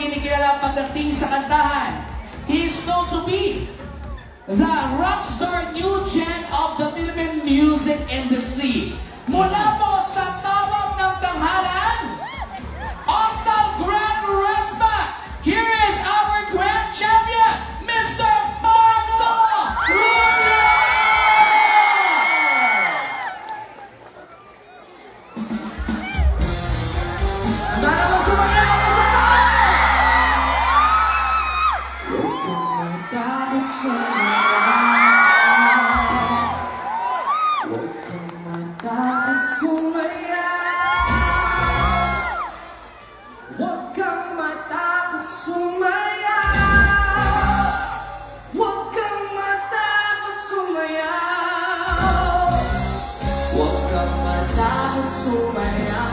kinikilala pagdating sa kantahan. He is known to be the rockstar new gen of the Philippine music industry. Mula po sa tawag ng tanghalan, Hostal Grand Resma. Here is our grand champion, Mr. Marco Rubio! Para mo sumayaw! Huwag kang matakot sumayaw. Huwag kang matakot sumayaw. Huwag kang matakot sumayaw. Huwag kang matakot sumayaw. Huwag kang matakot sumayaw.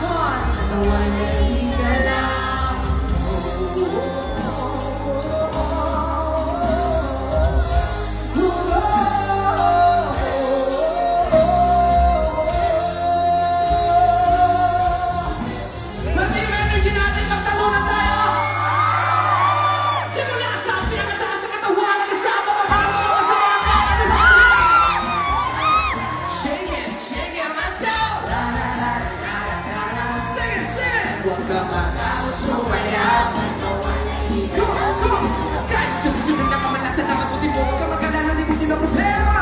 Katawan na igalaw. Pati yung energy natin, magtalunan tayo! Simula sa pinakataas sa katawan, kasama ka para masaya. Shake it, let's go! Sing it, sing it! Huwag ka matakot sumayaw. Come on, come on! Kahit sunod na kamalasan na mabuti mo, huwag ka mag-alala, libutin ang problema.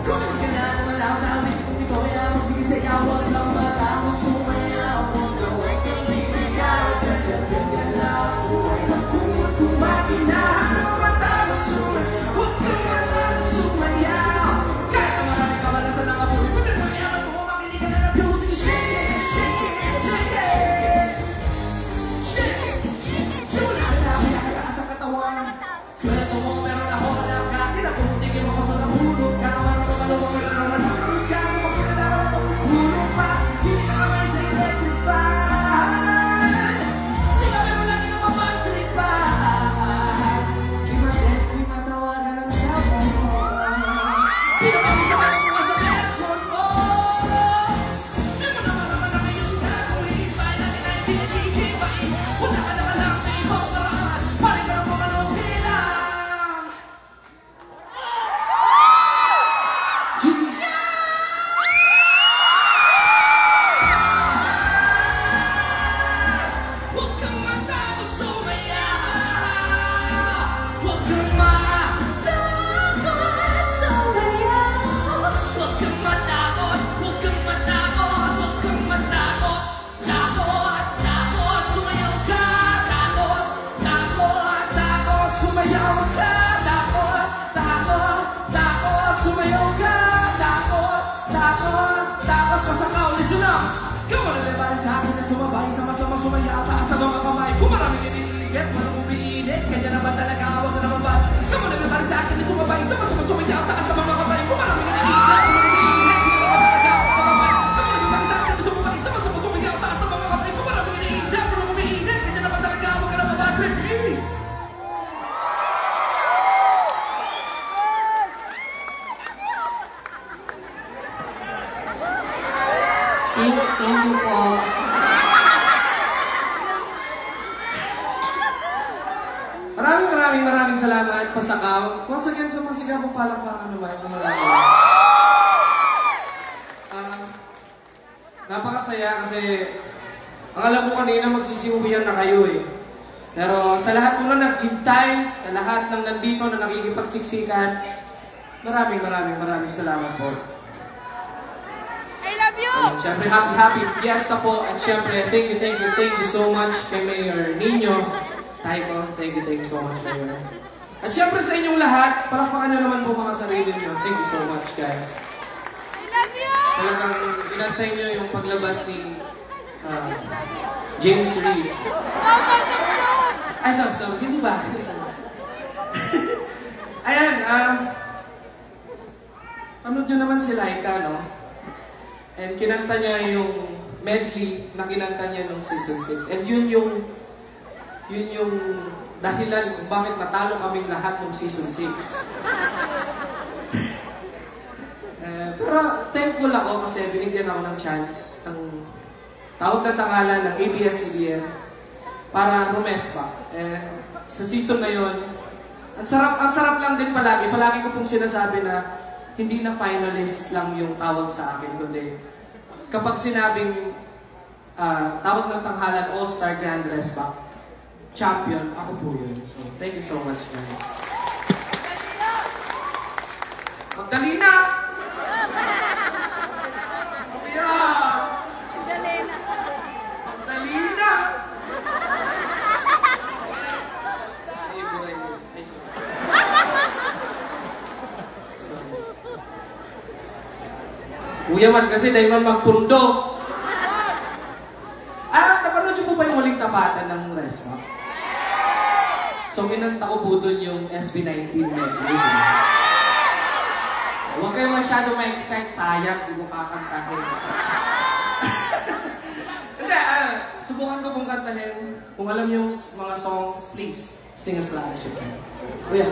Kung hindi ka na lumalaw sa amin, kung ito ay ako, sige sayaw, huwag kang matakot sumayaw. Huwag kang ligaw, sa dyan ka lang. Huwag kang makinahan, matakot sumayaw. Huwag kang matakot sumayaw. Kahit ang maraming kamalasan na mabuti mo, pero nangyari mo, makinig ka na ng music. Shake it, shake it, shake it. Shake it, simula sa pinakataas sa katawan. Sweldo mo, meron ako alam ka. Kinaputingin mo ko sa nahulog ka. Marang makalawang meron na nahulog ka. Kung makinalaman mo, hulog pa. Hindi ka kamay sa electric fan. Sinabi mo lagi na mabag-trip pa. Di ma-text, di matawagan ang cellphone mo. Pinapag-isapan mo sa telephone mo. Di mo naman na ngayon ka. Kulipay na tinitibay. Wala ka naman lang sa ibang paraan. Parin ka mo maluhin lang. Huwag kang matakot sumayaw. Huwag kang matakot sumayaw. Huwag kang matakot, huwag kang matakot, huwag kang matakot. Takot, takot, sumayaw ka. Takot, takot, takot, sumayaw ka. Takot, takot, takot, sumayaw ka. Takot, takot, takot, pasakaw. Listen up! Ikaw ang nalibari sa akin na sumabay. Sama-sama sumayaw, taas sa mga kamay. Kung maraming iniisip, walang umiinit. Kanya naman talaga, huwag na naman ba? Ikaw ang nalibari sa akin na sumabay. Sama-sama sumayaw, taas sa mga kamay. Kung maraming iniisip, walang umiinit. Kanya naman talaga, huwag na naman ba? Ikaw ang nalibari sa akin na sumabay. Sama-sama sumayaw, taas sa mga kamay. Kung maraming iniisip, walang umiinit. Kanya naman talaga, huwag na naman ba? Please! Thank you po. Maraming salamat, Pasakaw. Once again, sa mga sigaw kong palakpakan naman. Napakasaya kasi ang alam ko kanina magsisimuyan na kayo eh. Pero sa lahat po na naghintay, sa lahat ng nandito na nakikipagsiksikan, maraming salamat po. I love you! Siyempre, happy fiesta po. At siyempre, thank you so much kay Mayor Nino. Tayo, thank you so much, Mayor. At siyempre sa inyong lahat, palakpakan nyo naman po mga sarili nyo. Thank you so much, guys. I love you! Talagang inantay nyo yung paglabas ni James Reid. Mama, sakto! Ay, so, hindi ba? Ayan, panood nyo naman si Laika, no? And kinanta niya yung medley na kinanta niya nung season 6. And yun yung dahilan kung bakit natalo kaming lahat nung season 6. Pero thankful ako kasi binigyan ako ng chance ng tawag na tangalan ng ABS-CBN para rumespa. And sa season na yun, ang sarap lang din palagi. Palagi ko pong sinasabi na hindi na finalist lang yung tawag sa akin, kundi kapag sinabing tawag ng tanghalan All-Star Grand Respa, champion, ako po yun. So, thank you so much, guys. Magdalena! Yeah! Magdalena! Kuya man kasi dahil man magpundo. Napanood niyo po ba yung huling tapatan ng Resma? So, kinanta ko po doon yung SB19 medley. Huwag kayo masyado ma-excite, sayang, hindi ko kakantahin. Hindi, subukan ko pong kantahin. Kung alam niyo yung mga songs, please, sing as loud as you can. Kuya.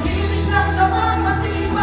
Ibig lang naman matibay.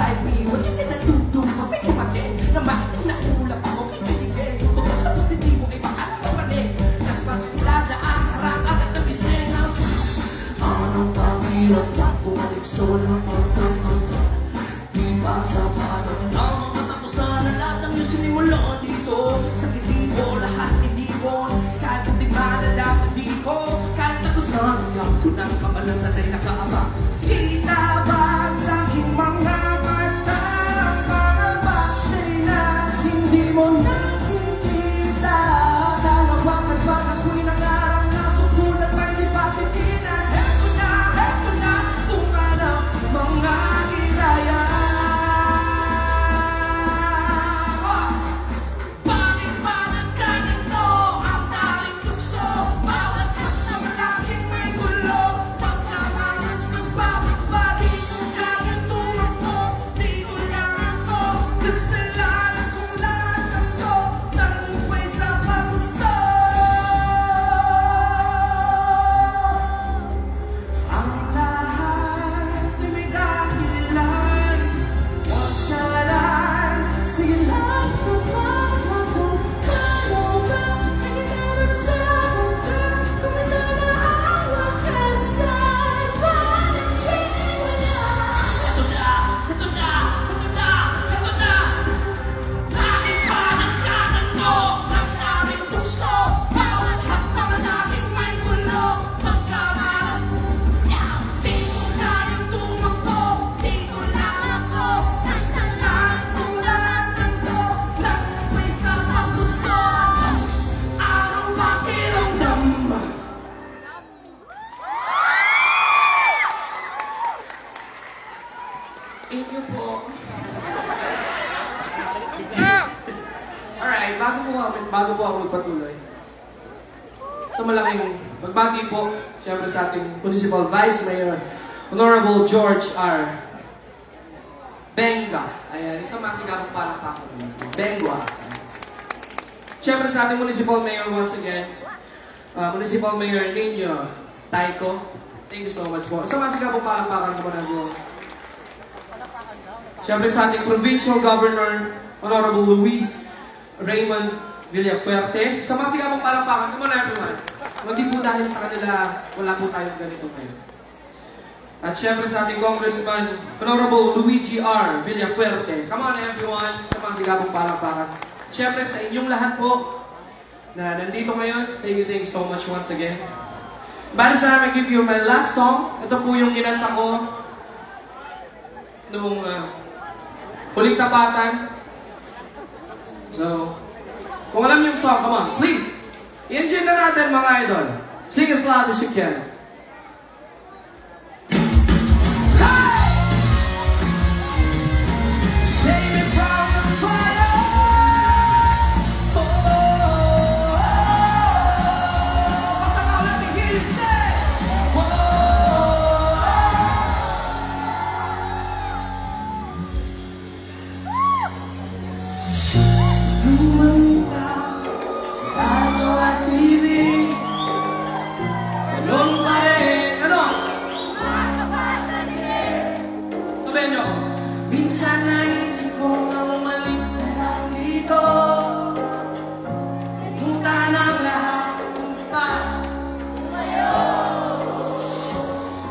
drive me? What you gonna do? Kapit mo matin na mahit na ulap ako kikiligin. Tutok sa positibo ay baka naman kasi pagkulada ang harap agad na bisenas. Anong pangirap na bumalik sa walang pagkakas? Di ba sa parang na matapos na lahat ng iyong sinimulaan dito? Sa kitibo, lahat kitibon. Kahit hindi ba na dapat di ko? Kahit tapos na hanggang ko ng kabalansan ay nakaaba. Kita ba sa aking mga mata ang mga bagay na hindi mo nakikita? Dalawakan ba na ako'y nangarang na sukulat ay di pa tigilan? Heto na, tumanap mga hiraya. Bakit ba nagkaganto ang tanging tukso? Bawat hasta malaking may gulo. Pagkamalas magbabagba, di ko kayang tumakbo. Di ko lang ako kasalanan kung lahat ng to tagumpay sa paggusto. Ang lahat ay may dahilan. Huwag na lang silang sa pagkako. Paano ba nagkakaroon sa mundo? Kung may nanahawa ka sa iba't simula. Ito na! Bakit ba nagkaganto ang aming tukso? Bawat hapang-laging may gulo. Pagkamalas di ko kayang tumakbo. Di ko lang ako kasalanan kung lahat ng to tagumpay sa paggusto. Anong pakiramdam? Inyo po. Alright, bago po ako magpatuloy. Sa malaking pagbati po, siyempre sa ating Municipal Vice Mayor, Honorable George R. Benga. Ayan, isang masigabong palakpakan. Bengwa. Siyempre sa ating Municipal Mayor once again, Municipal Mayor Nino Taiko. Thank you so much po. Isang masigabong palakpakan po na po. Siyempre sa ating Provincial Governor, Honorable Luis Raymond Villafuerte. Sa mga sigamang palakpakan, come on everyone. Hindi po dahil sa kanila, wala po tayong ganito ngayon. At siyempre sa ating Congressman, Honorable Luigi R. Villafuerte. Come on everyone, sa mga sigamang palakpakan. Siyempre sa inyong lahat po, na nandito ngayon, thank you so much once again. Bali sana I give you my last song. Ito po yung kinanta ko nung huling tapatan. So, kung alam niyo yung song, come on, please. I-enjoy na natin mga idol. Sing as loud as you can. Save me from the fire. Basta ka lang tigil, say. Lumamita sa radyo at TV. Ganun pa rin, ano? Sabihin niyo ako. Minsan naisip kong ang umalis na lang dito. Limutan ang lahat ng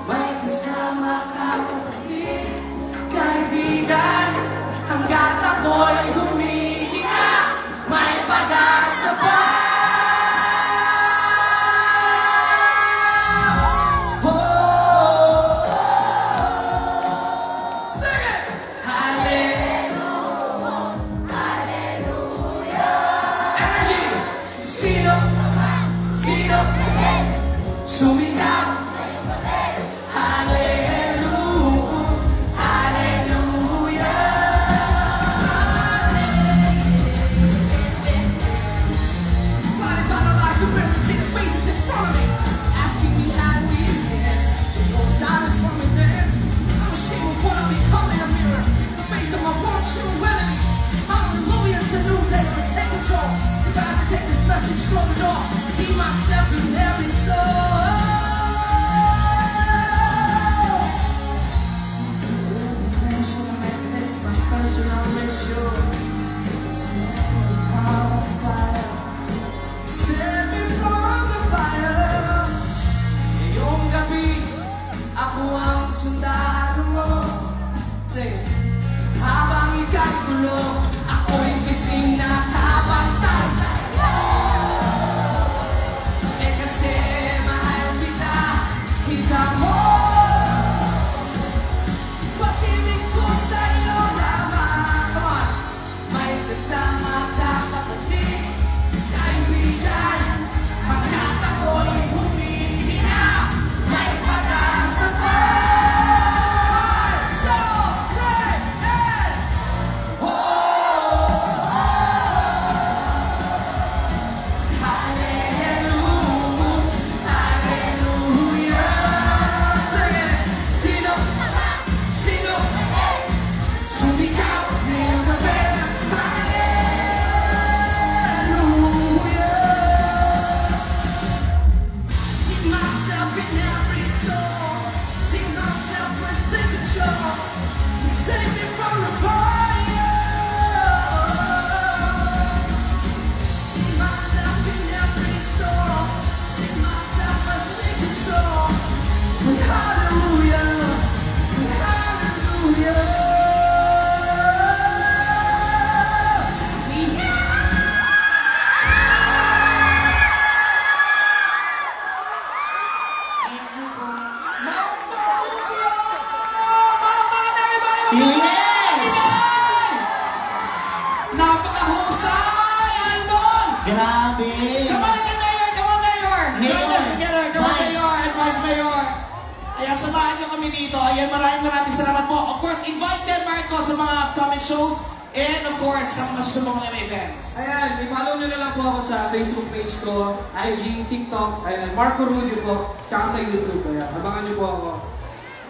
may kasama ka kapatid, kaibigan. Hanggat ako'y humihinga, may pag-asa pa. Sing it! Hallelujah. Yes! Napakahusay! Andon! Grabe! Come on again, Mayor! Come on, Mayor! Mayor! Join us together! Come on, Vice. Mayor! And Vice Mayor! Ayan, samahan nyo kami dito. Ayan, maraming salamat po. Of course, invite them, Marco, sa mga upcoming shows. And of course, sa mga susunod mga events. Ayan, i-follow nyo na lang po ako sa Facebook page ko, IG, TikTok, ayan, Marco Rudio po, tsaka sa YouTube. Ayan, abangan nyo po ako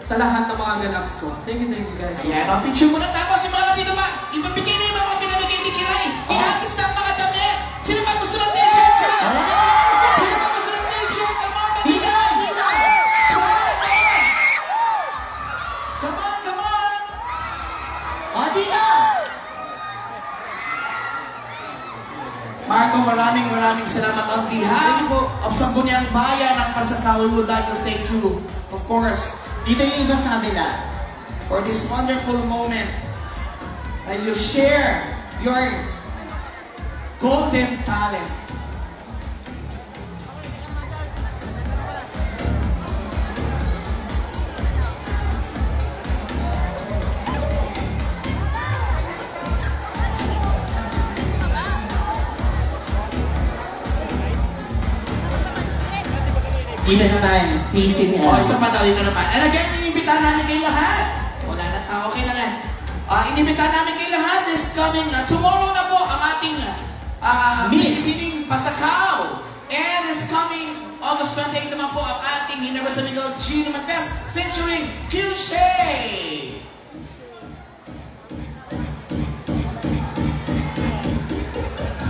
sa lahat ng mga ganaps ko. Thank you guys. Ayan, ang picture muna. Tapos yung mga nandito pa, ipabigay na yung mga pinamigay ni Kiray. Ihagis na ang mga damit. Sino ba gusto ng t-shirt dyan? Sino ba gusto ng t-shirt? Come on, mabigay! Come on, come on! O, dito! Marco, maraming salamat on behalf of Sangguniang Bayan ng Pasakaw. We would like to thank you, of course, Dito yung iba sa kabila. for this wonderful moment that you share your golden talent. Dito naman, PC niya. O, isa pa daw, ito naman. And again, inimbitahan namin kay lahat. Wala na, okay lang yan. Inimbitahan namin kay lahat this coming, tomorrow na po ang ating Miss. Pilipining Pasakaw. And this coming August 28 naman po ang ating Universal Miguel G naman Fest featuring Q-Shay.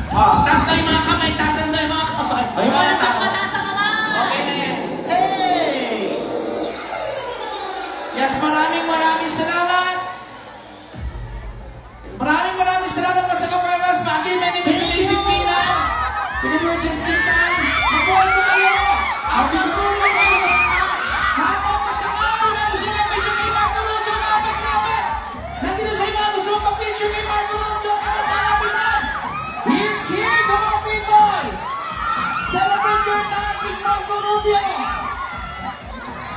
Taas na yung mga kamay, taas na yung mga kamay. Ay, mga tao. mataas ang kamay! Okay na yan. Hey! Yes, maraming salamat. Maraming salamat pa sa Kaparas. Again, my name is Basic Pina. Siguro just in time. Mag-call po kayo. Mag-call po kayo. Marco Pasakaw. Yung mga gusto mong picture kay Marco Lucho. Lapit. Nandito siya yung mga gusto mong picture kay Marco Lucho. Malapitan. He's here. Come on, people. Celebrate your night with Marco Rubio.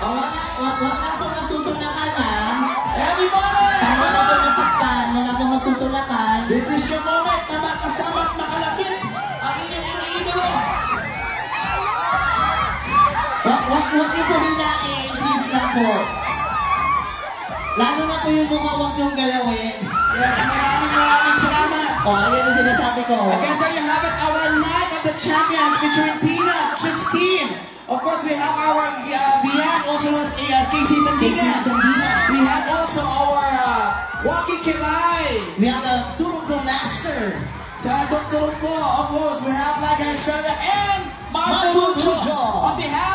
O, wag na po magtutulakan, ha? Everybody. Wag na po masaktan, wag na po magtutulakan. This is your moment na makasama at makalapit ang inyong iniidolo. Wag niyo po hilain, please lang po. Lalo na po yung mukha wag niyong galawin. Yes, maraming salamat. O, ayan ang sinasabi ko. Again, there you have it, our Night of the Champions featuring Pina, Justine. Of course, we have our Bian, also known as Casey Tandigan. We have also our Waki Kilay. We have a Turbo Master. Dr. po, of course, we have Laga Estrella and Marco Marco Lucho. Lucho. On behalf